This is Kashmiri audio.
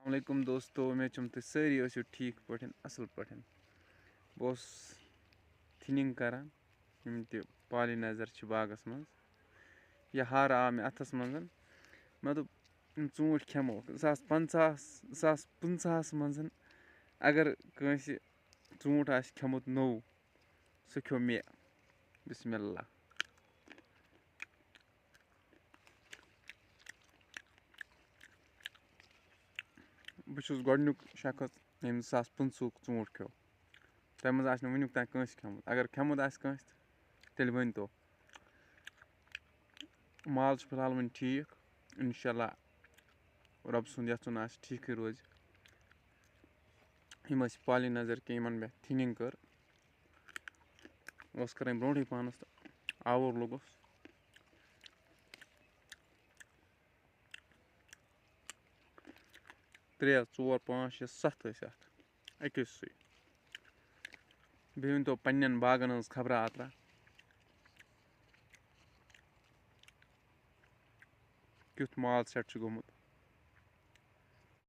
अस्सलामुअलैकुम दोस्तों मे तुम सारी ٲسِو ठीक पठन असल पठन बस थिनिंग करान यम ते पॉलिनाइजर बागस मज यह हार आव मे अथस मज मे दोप यूट खेमो 2015 मज अगर कंस ूट आ खेमुत नौ सह खो मे बिस्मिल्लाह। बहुत गोडनुक शख्स यम 2015 ूट खो तम मज वनुक तान कंस खेमुत अगर खेमुत तेल वन तो माल फिलहाल वन ठीक इंशाल्लाह रब सुंद यचुन ठीक रोज यम पॉलिनाइजर के इन मे थिनिंग कर कर ब्रोह पानस तो आवर लोगस 3 4 5 6 7 अकिस बे वन तो पन्न बागन हज खबरा अतरा क्युथ माल सेट गोमुत।